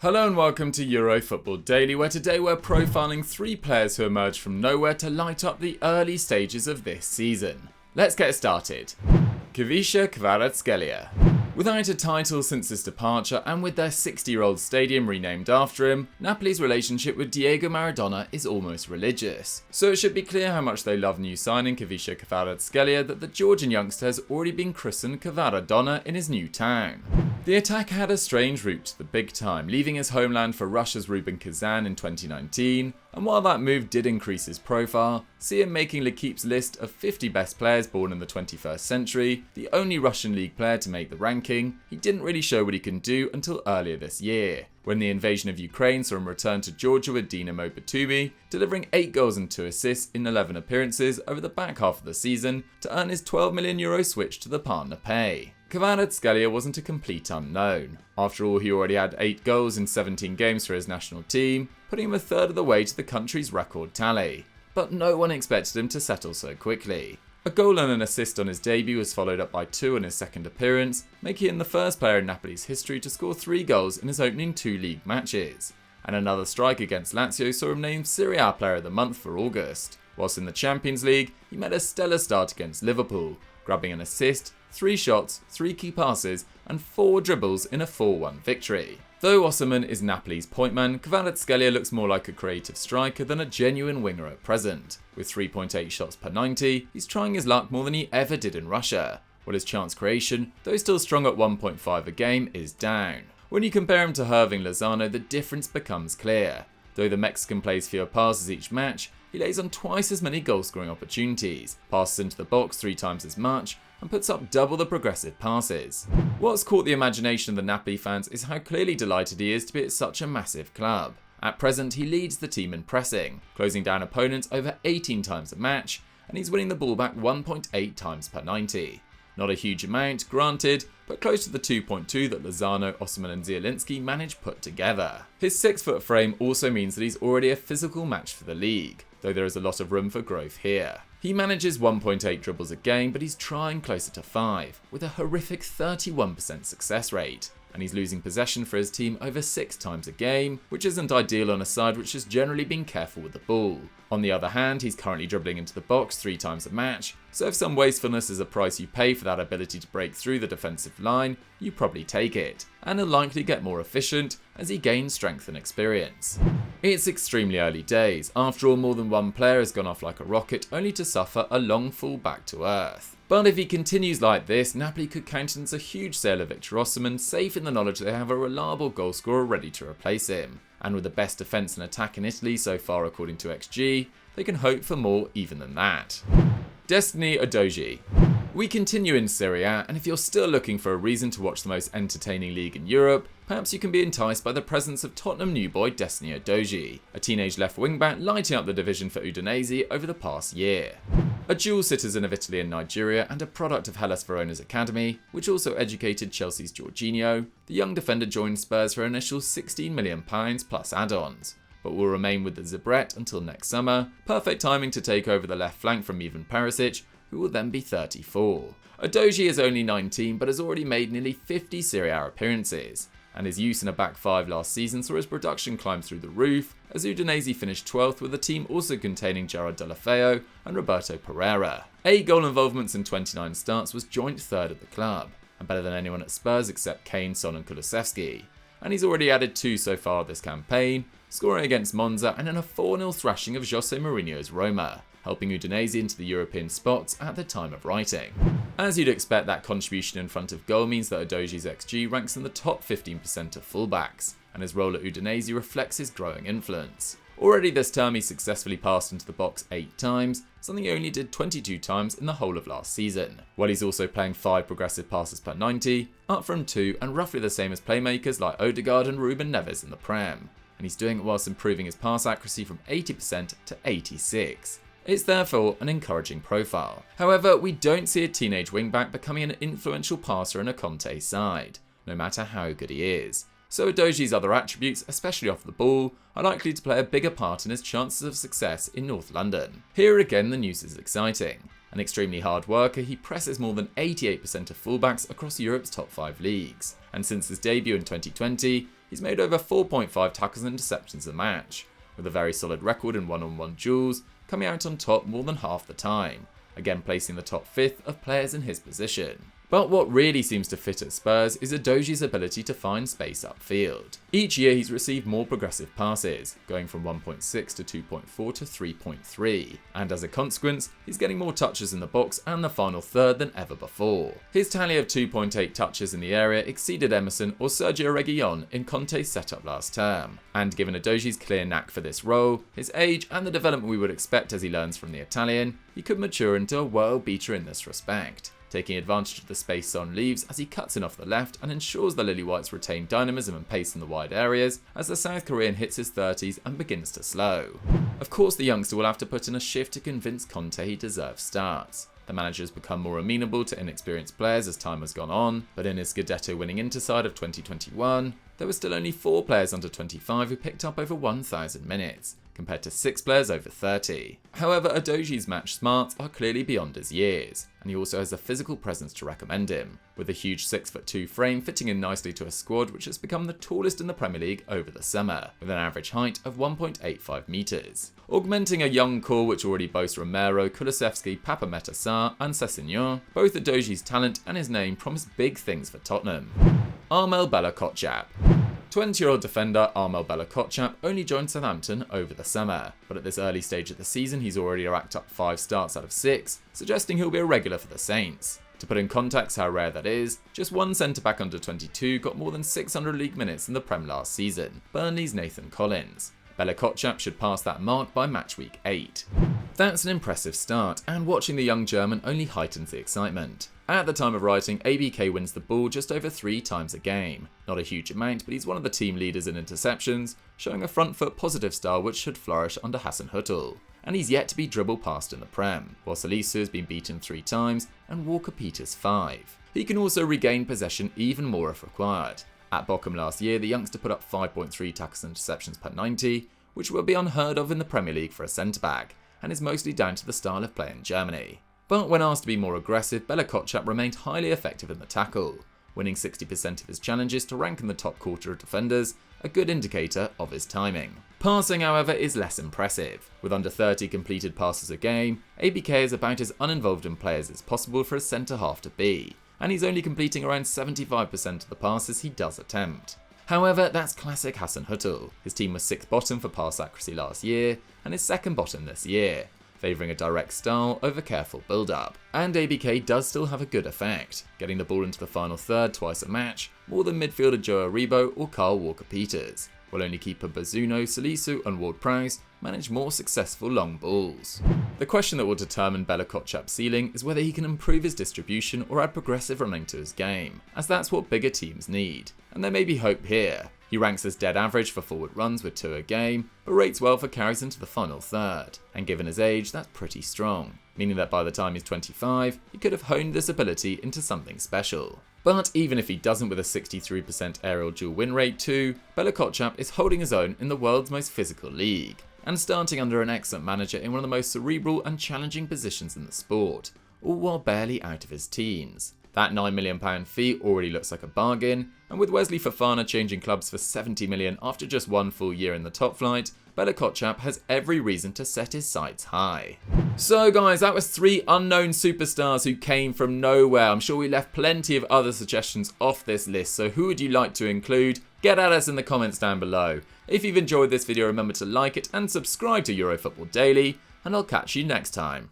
Hello and welcome to Euro Football Daily, where today we're profiling 3 players who emerged from nowhere to light up the early stages of this season. Let's get started. Kvaratskhelia. Without a title since his departure and with their 60-year-old stadium renamed after him, Napoli's relationship with Diego Maradona is almost religious. So it should be clear how much they love new signing Kvaratskhelia that the Georgian youngster has already been christened Kvaradona in his new town. The attacker had a strange route to the big time, leaving his homeland for Russia's Rubin Kazan in 2019, and while that move did increase his profile, see him making L'Equipe's list of 50 best players born in the 21st century, the only Russian league player to make the ranking, he didn't really show what he can do until earlier this year, when the invasion of Ukraine saw him return to Georgia with Dinamo Batumi, delivering 8 goals and 2 assists in 11 appearances over the back half of the season to earn his €12 million switch to the partner pay. Kvaratskhelia wasn't a complete unknown. After all, he already had 8 goals in 17 games for his national team, putting him a third of the way to the country's record tally. But no one expected him to settle so quickly. A goal and an assist on his debut was followed up by 2 in his second appearance, making him the first player in Napoli's history to score 3 goals in his opening 2 league matches. And another strike against Lazio saw him named Serie A Player of the Month for August. Whilst in the Champions League, he made a stellar start against Liverpool, grabbing an assist, 3 shots, 3 key passes, and 4 dribbles in a 4-1 victory. Though Osimhen is Napoli's point man, Kvaratskhelia looks more like a creative striker than a genuine winger at present. With 3.8 shots per 90, he's trying his luck more than he ever did in Russia, while his chance creation, though still strong at 1.5 a game, is down. When you compare him to Hirving Lozano, the difference becomes clear. Though the Mexican plays fewer passes each match, he lays on twice as many goal-scoring opportunities, passes into the box 3 times as much, and puts up double the progressive passes. What's caught the imagination of the Napoli fans is how clearly delighted he is to be at such a massive club. At present, he leads the team in pressing, closing down opponents over 18 times a match, and he's winning the ball back 1.8 times per 90. Not a huge amount, granted, but close to the 2.2 that Lozano, Osimhen and Zielinski managed put together. His 6-foot frame also means that he's already a physical match for the league, though there is a lot of room for growth here. He manages 1.8 dribbles a game, but he's trying closer to 5, with a horrific 31% success rate. And he's losing possession for his team over 6 times a game, which isn't ideal on a side which has generally been careful with the ball. On the other hand, he's currently dribbling into the box 3 times a match, so if some wastefulness is a price you pay for that ability to break through the defensive line, you probably take it, and he'll likely get more efficient as he gains strength and experience. It's extremely early days. After all, more than one player has gone off like a rocket, only to suffer a long fall back to earth. But if he continues like this, Napoli could countenance a huge sale of Victor Osimhen, safe in the knowledge they have a reliable goalscorer ready to replace him. And with the best defence and attack in Italy so far according to XG, they can hope for more even than that. Destiny Adoji. We continue in Serie A, and if you're still looking for a reason to watch the most entertaining league in Europe, perhaps you can be enticed by the presence of Tottenham new boy Destiny Adoji, a teenage left wing-back lighting up the division for Udinese over the past year. A dual citizen of Italy and Nigeria and a product of Hellas Verona's academy, which also educated Chelsea's Jorginho, the young defender joined Spurs for an initial £16 million plus add-ons, but will remain with the Zebret until next summer, perfect timing to take over the left flank from Ivan Perisic, who will then be 34. Adoji is only 19 but has already made nearly 50 Serie A appearances, and his use in a back 5 last season saw his production climb through the roof, as Udinese finished 12th with the team also containing Gerard Deulofeu and Roberto Pereira. 8 goal involvements in 29 starts was joint 3rd at the club, and better than anyone at Spurs except Kane, Son and Kulusevski. And he's already added 2 so far this campaign, scoring against Monza and in a 4-0 thrashing of Jose Mourinho's Roma, helping Udinese into the European spots at the time of writing. As you'd expect, that contribution in front of goal means that Adoji's XG ranks in the top 15% of fullbacks, and his role at Udinese reflects his growing influence. Already this term he successfully passed into the box 8 times, something he only did 22 times in the whole of last season, while he's also playing 5 progressive passes per 90, up from 2 and roughly the same as playmakers like Odegaard and Ruben Neves in the Prem, and he's doing it whilst improving his pass accuracy from 80% to 86%. It's therefore an encouraging profile. However, we don't see a teenage wingback becoming an influential passer in a Conte side, no matter how good he is. So Adoji's other attributes, especially off the ball, are likely to play a bigger part in his chances of success in North London. Here again the news is exciting. An extremely hard worker, he presses more than 88% of fullbacks across Europe's top 5 leagues. And since his debut in 2020, he's made over 4.5 tackles and interceptions a match, with a very solid record in one-on-one duels, coming out on top more than half the time, again placing the top 5th of players in his position. But what really seems to fit at Spurs is Adoji's ability to find space upfield. Each year he's received more progressive passes, going from 1.6 to 2.4 to 3.3, and as a consequence, he's getting more touches in the box and the final third than ever before. His tally of 2.8 touches in the area exceeded Emerson or Sergio Reguilon in Conte's setup last term, and given Adoji's clear knack for this role, his age and the development we would expect as he learns from the Italian, he could mature into a world beater in this respect, taking advantage of the space Son leaves as he cuts in off the left and ensures the Lily Whites retain dynamism and pace in the wide areas as the South Korean hits his 30s and begins to slow. Of course, the youngster will have to put in a shift to convince Conte he deserves starts. The manager has become more amenable to inexperienced players as time has gone on, but in his Scudetto winning Interside of 2021, there were still only 4 players under 25 who picked up over 1,000 minutes, compared to 6 players over 30. However, Adoji's match smarts are clearly beyond his years, and he also has a physical presence to recommend him, with a huge 6'2" frame fitting in nicely to a squad which has become the tallest in the Premier League over the summer, with an average height of 1.85 metres. Augmenting a young core which already boasts Romero, Kulusevski, Papameta Sarr and Sessegnon, both Adoji's talent and his name promise big things for Tottenham. Armel Bella-Kotchap. 20-year-old defender Armel Bella-Kotchap only joined Southampton over the summer, but at this early stage of the season he's already racked up 5 starts out of 6, suggesting he'll be a regular for the Saints. To put in context how rare that is, just one centre-back under 22 got more than 600 league minutes in the Prem last season, Burnley's Nathan Collins. Bella-Kotchap should pass that mark by match week 8. That's an impressive start, and watching the young German only heightens the excitement. At the time of writing, ABK wins the ball just over 3 times a game. Not a huge amount, but he's one of the team leaders in interceptions, showing a front foot positive style which should flourish under Hasenhüttl. And he's yet to be dribbled past in the Prem, while Salisu has been beaten 3 times and Walker-Peters 5. He can also regain possession even more if required. At Bochum last year, the youngster put up 5.3 tackles and interceptions per 90, which will be unheard of in the Premier League for a centre-back, and is mostly down to the style of play in Germany. But when asked to be more aggressive, Bella-Kotchap remained highly effective in the tackle, winning 60% of his challenges to rank in the top quarter of defenders, a good indicator of his timing. Passing, however, is less impressive. With under 30 completed passes a game, ABK is about as uninvolved in play as it's possible for a centre-half to be, and he's only completing around 75% of the passes he does attempt. However, that's classic Hasenhüttl. His team was 6th bottom for pass accuracy last year, and is 2nd bottom this year, favouring a direct style over careful build-up. And ABK does still have a good effect, getting the ball into the final third twice a match, more than midfielder Joe Aribo or Carl Walker-Peters, while only keeper Bazunu, Salisu and Ward-Prowse manage more successful long balls. The question that will determine Bella-Kotchap's ceiling is whether he can improve his distribution or add progressive running to his game, as that's what bigger teams need, and there may be hope here. He ranks as dead average for forward runs with 2 a game, but rates well for carries into the final third, and given his age, that's pretty strong, meaning that by the time he's 25, he could have honed this ability into something special. But even if he doesn't with a 63% aerial duel win rate too, Bella-Kotchap is holding his own in the world's most physical league, and starting under an excellent manager in one of the most cerebral and challenging positions in the sport, all while barely out of his teens. That £9 million fee already looks like a bargain, and with Wesley Fofana changing clubs for £70 million after just 1 full year in the top flight, Bella-Kotchap has every reason to set his sights high. So guys, that was 3 unknown superstars who came from nowhere. I'm sure we left plenty of other suggestions off this list, so who would you like to include? Get at us in the comments down below. If you've enjoyed this video, remember to like it and subscribe to Eurofootball Daily, and I'll catch you next time.